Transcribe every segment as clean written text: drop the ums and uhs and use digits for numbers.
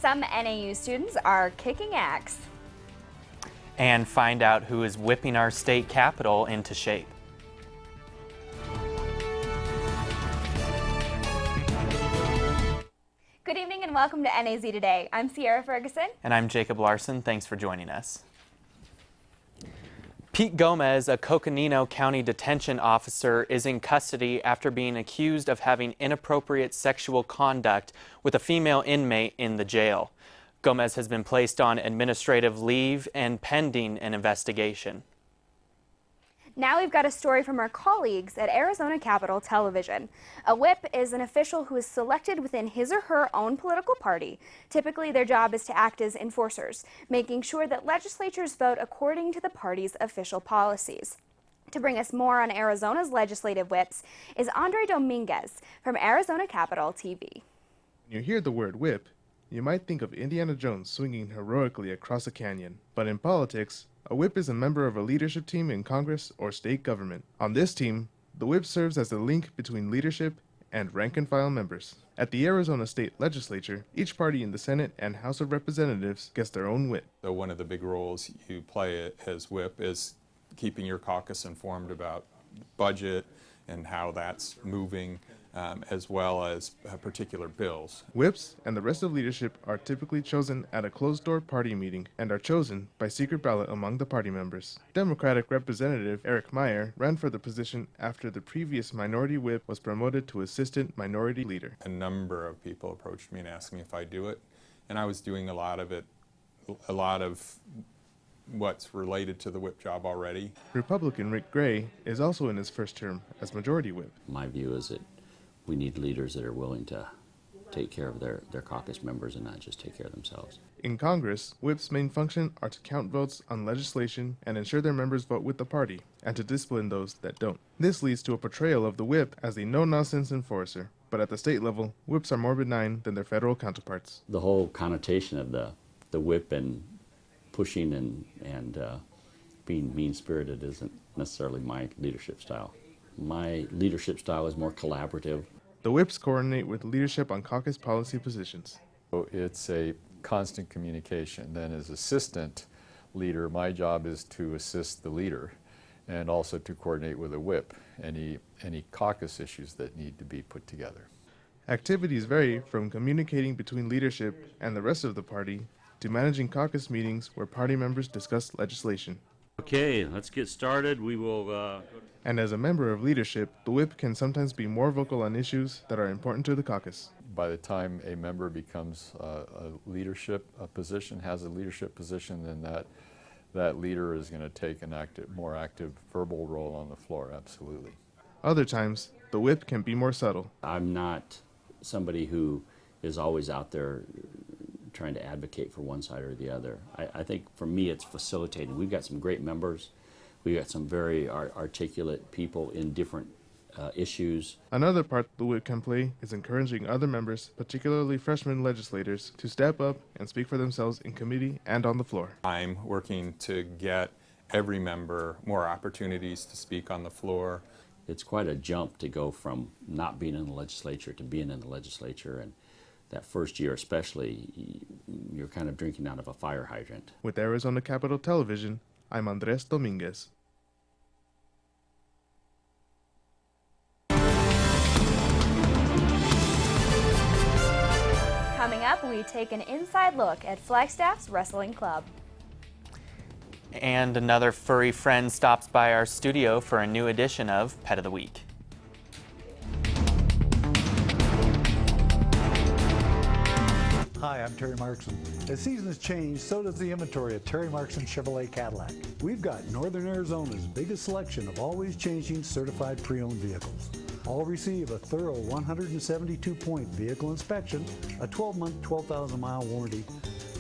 Some NAU students are kicking axe. And find out who is whipping our state capitol into shape. Good evening and welcome to NAZ Today. I'm Sierra Ferguson. And I'm Jacob Larson. Thanks for joining us. Pete Gomez, a Coconino County detention officer, is in custody after being accused of having inappropriate sexual conduct with a female inmate in the jail. Gomez has been placed on administrative leave and pending an investigation. Now we've got a story from our colleagues at Arizona Capitol Television. A whip is an official who is selected within his or her own political party. Typically, their job is to act as enforcers, making sure that legislatures vote according to the party's official policies. To bring us more on Arizona's legislative whips is Andre Dominguez from Arizona Capitol TV. When you hear the word whip, you might think of Indiana Jones swinging heroically across a canyon. But in politics, a whip is a member of a leadership team in Congress or state government. On this team, the whip serves as the link between leadership and rank-and-file members. At the Arizona State Legislature, each party in the Senate and House of Representatives gets their own whip. So one of the big roles you play as whip is keeping your caucus informed about budget and how that's moving, as well as particular bills. Whips and the rest of leadership are typically chosen at a closed-door party meeting and are chosen by secret ballot among the party members. Democratic Representative Eric Meyer ran for the position after the previous minority whip was promoted to assistant minority leader. A number of people approached me and asked me if I'd do it, and I was doing a lot of what's related to the whip job already. Republican Rick Gray is also in his first term as majority whip. My view is that we need leaders that are willing to take care of their caucus members and not just take care of themselves. In Congress, whips' main function are to count votes on legislation and ensure their members vote with the party, and to discipline those that don't. This leads to a portrayal of the whip as a no-nonsense enforcer, but at the state level, whips are more benign than their federal counterparts. The whole connotation of the whip and pushing and being mean-spirited isn't necessarily my leadership style. My leadership style is more collaborative. The whips coordinate with leadership on caucus policy positions. So it's a constant communication. Then as assistant leader, my job is to assist the leader and also to coordinate with a whip any caucus issues that need to be put together. Activities vary from communicating between leadership and the rest of the party to managing caucus meetings where party members discuss legislation. Okay, let's get started. We will And as a member of leadership, the whip can sometimes be more vocal on issues that are important to the caucus. By the time a member becomes a leadership position, has a leadership position, then that leader is going to take an more active verbal role on the floor, absolutely. Other times, the whip can be more subtle. I'm not somebody who is always out there trying to advocate for one side or the other. I think for me it's facilitating. We've got some great members. We've got some very articulate people in different issues. Another part the whip can play is encouraging other members, particularly freshman legislators, to step up and speak for themselves in committee and on the floor. I'm working to get every member more opportunities to speak on the floor. It's quite a jump to go from not being in the legislature to being in the legislature, and that first year especially, you're kind of drinking out of a fire hydrant. With Arizona Capitol Television, I'm Andres Dominguez. Coming up, we take an inside look at Flagstaff's Wrestling Club. And another furry friend stops by our studio for a new edition of Pet of the Week. Hi, I'm Terry Markson. As seasons change, so does the inventory at Terry Markson Chevrolet Cadillac. We've got Northern Arizona's biggest selection of always changing certified pre-owned vehicles. All receive a thorough 172-point vehicle inspection, a 12-month, 12,000-mile warranty,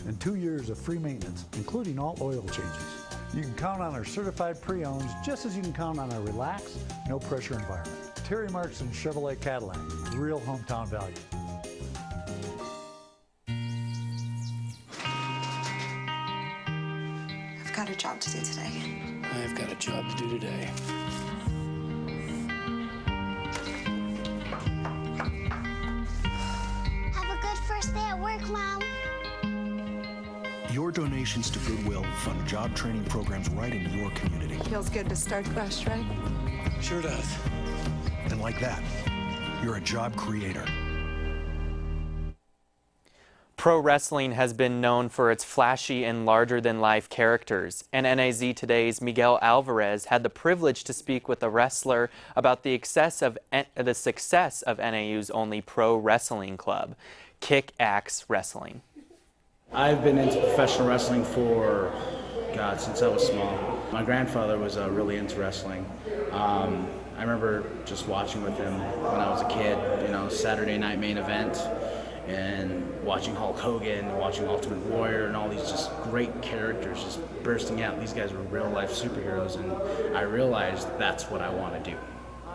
and 2 years of free maintenance, including all oil changes. You can count on our certified pre-owns just as you can count on our relaxed, no-pressure environment. Terry Markson Chevrolet Cadillac, real hometown value. I've got a job to do today. I've got a job to do today. Have a good first day at work, Mom. donations to Goodwill fund job training programs right in your community. Feels good to start fresh, right? Sure does. And like that, you're a job creator. Pro wrestling has been known for its flashy and larger-than-life characters, and NAZ Today's Miguel Alvarez had the privilege to speak with a wrestler about the success of NAU's only pro wrestling club, Kick-Axe Wrestling. I've been into professional wrestling for, since I was small. My grandfather was really into wrestling. I remember just watching with him when I was a kid, Saturday night main event, and watching Hulk Hogan, watching Ultimate Warrior, and all these just great characters just bursting out. These guys were real life superheroes, and I realized that's what I want to do.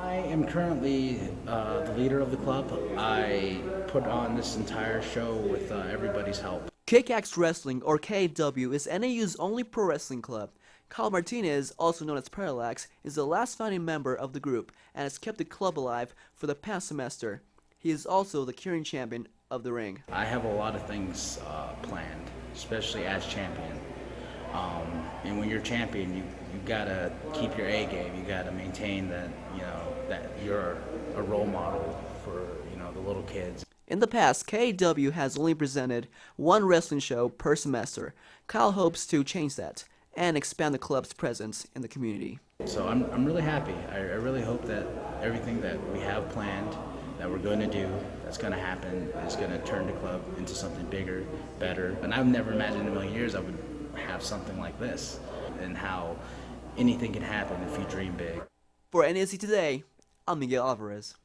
I am currently the leader of the club. I put on this entire show with everybody's help. Kick-Axe Wrestling, or KAW, is NAU's only pro wrestling club. Kyle Martinez, also known as Parallax, is the last founding member of the group and has kept the club alive for the past semester. He is also the curing champion of the ring. I have a lot of things planned, especially as champion. And when you're champion, you gotta keep your A game. You gotta maintain that that you're a role model for the little kids. In the past, KAW has only presented one wrestling show per semester. Kyle hopes to change that and expand the club's presence in the community. So I'm really happy. I really hope that everything that we have planned, that we're going to do, that's going to happen, is going to turn the club into something bigger, better. And I've never imagined in a million years I would have something like this, and how anything can happen if you dream big. For NAZ Today, I'm Miguel Alvarez.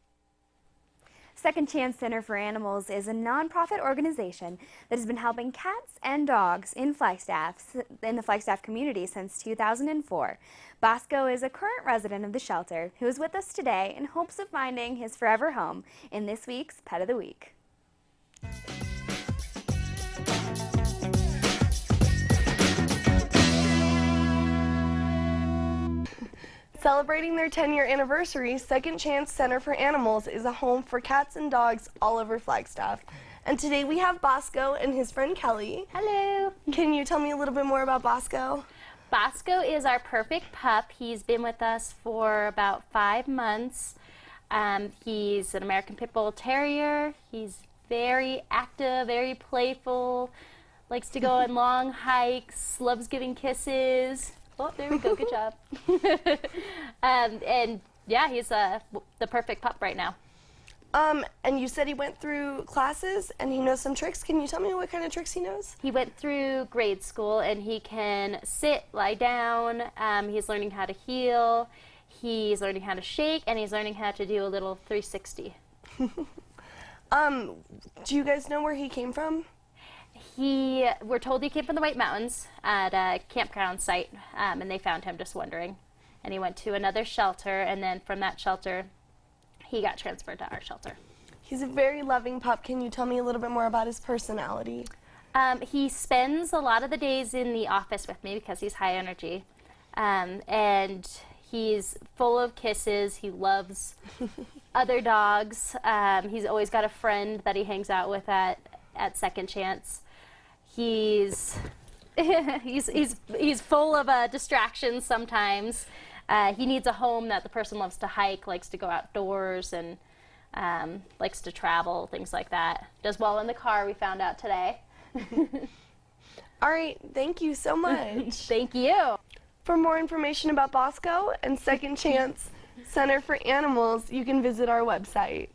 Second Chance Center for Animals is a nonprofit organization that has been helping cats and dogs in the Flagstaff community since 2004. Bosco is a current resident of the shelter who is with us today in hopes of finding his forever home in this week's Pet of the Week. Celebrating their 10-year anniversary, Second Chance Center for Animals is a home for cats and dogs all over Flagstaff. And today we have Bosco and his friend Kelly. Hello. Can you tell me a little bit more about Bosco? Bosco is our perfect pup. He's been with us for about 5 months. He's an American Pit Bull Terrier. He's very active, very playful, likes to go on long hikes, loves giving kisses. Oh, there we go. Good job. And yeah, he's the perfect pup right now. And you said he went through classes and he knows some tricks. Can you tell me what kind of tricks he knows? He went through grade school and he can sit, lie down. He's learning how to heel. He's learning how to shake, and he's learning how to do a little 360. Do you guys know where he came from? We're told he came from the White Mountains at a campground site, and they found him just wandering. And he went to another shelter, and then from that shelter, he got transferred to our shelter. He's a very loving pup. Can you tell me a little bit more about his personality? He spends a lot of the days in the office with me because he's high energy. And he's full of kisses. He loves other dogs. He's always got a friend that he hangs out with at Second Chance. He's full of distractions sometimes. He needs a home that the person loves to hike, likes to go outdoors, and likes to travel, things like that. Does well in the car, we found out today. All right, thank you so much. Thank you. For more information about Bosco and Second Chance Center for Animals, you can visit our website.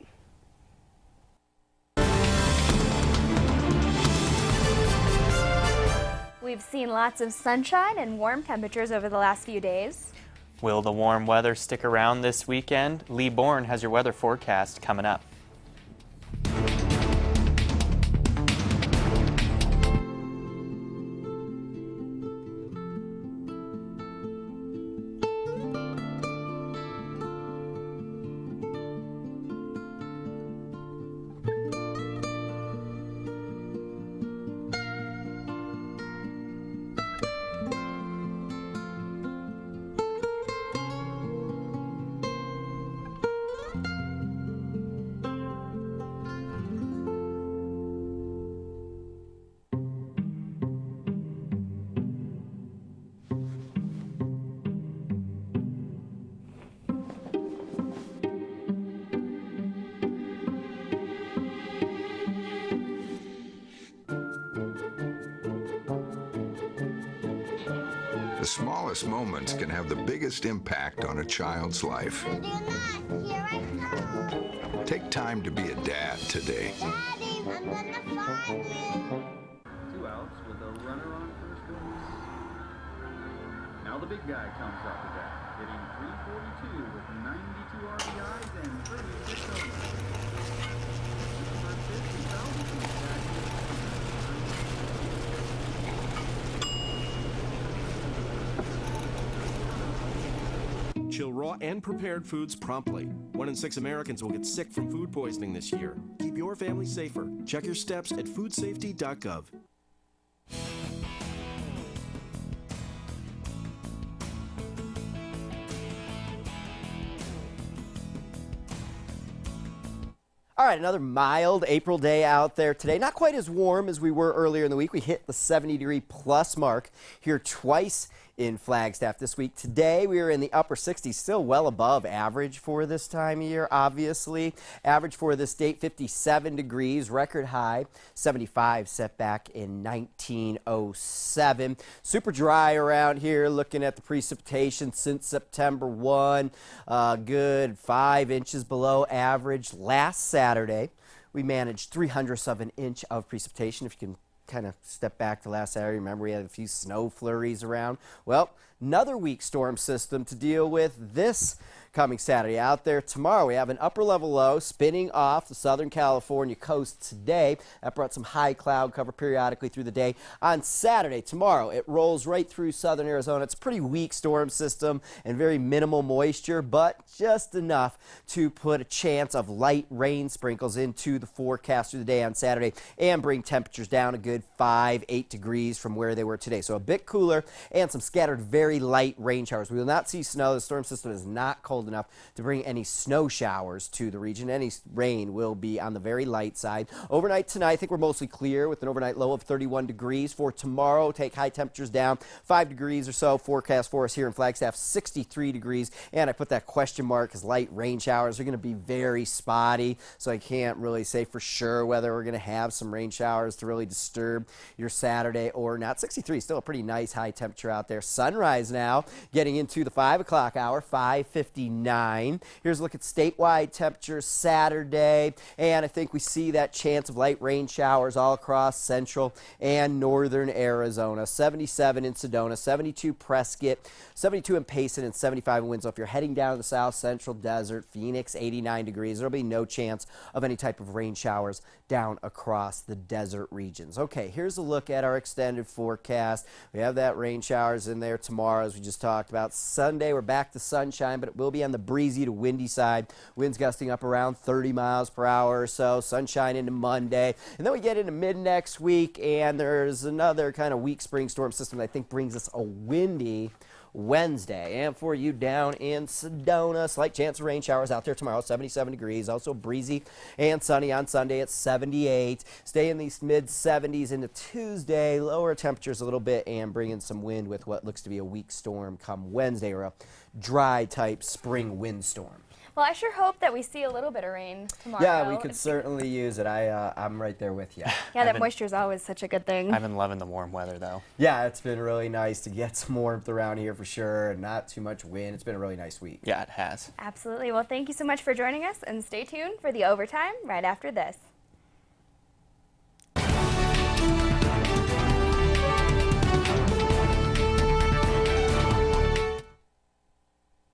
We've seen lots of sunshine and warm temperatures over the last few days. Will the warm weather stick around this weekend? Lee Bourne has your weather forecast coming up. The smallest moments can have the biggest impact on a child's life. Take time to be a dad today. Daddy, I'm gonna find you. 2 outs with a runner on first base. Now the big guy comes up to bat, hitting .342 with 92 RBIs and 36 homers. Chill raw and prepared foods promptly. 1 in 6 Americans will get sick from food poisoning this year. Keep your family safer. Check your steps at foodsafety.gov. All right, another mild April day out there today. Not quite as warm as we were earlier in the week. We hit the 70-degree plus mark here twice in Flagstaff this week. Today we are in the upper 60s, still well above average for this time of year, obviously. Average for this date, 57 degrees, record high, 75 set back in 1907. Super dry around here, looking at the precipitation since September 1. Good 5 inches below average. Last Saturday, we managed 0.03 of an inch of precipitation, if you can kind of step back to last Saturday. Remember, we had a few snow flurries around. Well, another weak storm system to deal with this coming Saturday. Out there tomorrow, we have an upper level low spinning off the Southern California coast today. That brought some high cloud cover periodically through the day. On Saturday, tomorrow, it rolls right through southern Arizona. It's a pretty weak storm system and very minimal moisture, but just enough to put a chance of light rain sprinkles into the forecast through the day on Saturday and bring temperatures down a good 5-8 degrees from where they were today. So a bit cooler and some scattered very light rain showers. We will not see snow. The storm system is not cold enough to bring any snow showers to the region. Any rain will be on the very light side. Overnight tonight, I think we're mostly clear with an overnight low of 31 degrees. For tomorrow, take high temperatures down 5 degrees or so. Forecast for us here in Flagstaff, 63 degrees. And I put that question mark because light rain showers are going to be very spotty. So I can't really say for sure whether we're going to have some rain showers to really disturb your Saturday or not. 63 is still a pretty nice high temperature out there. Sunrise now, getting into the 5 o'clock hour, 5:59. Here's a look at statewide temperatures Saturday, and I think we see that chance of light rain showers all across central and northern Arizona. 77 in Sedona, 72 Prescott, 72 in Payson, and 75 in Winslow. If you're heading down to the south central desert, Phoenix, 89 degrees. There'll be no chance of any type of rain showers down across the desert regions. Okay, here's a look at our extended forecast. We have that rain showers in there tomorrow, as we just talked about. Sunday, we're back to sunshine, but it will be on the breezy to windy side. Winds gusting up around 30 miles per hour or so. Sunshine into Monday. And then we get into mid next week, and there's another kind of weak spring storm system that I think brings us a windy Wednesday. And for you down in Sedona, slight chance of rain showers out there tomorrow, 77 degrees. Also breezy and sunny on Sunday at 78. Stay in these mid 70s into Tuesday. Lower temperatures a little bit and bring in some wind with what looks to be a weak storm come Wednesday, or a dry type spring windstorm. Well, I sure hope that we see a little bit of rain tomorrow. Yeah, we could certainly use it. I'm right there with you. Yeah, that moisture is always such a good thing. I've been loving the warm weather, though. Yeah, it's been really nice to get some warmth around here for sure, and not too much wind. It's been a really nice week. Yeah, it has. Absolutely. Well, thank you so much for joining us, and stay tuned for the overtime right after this.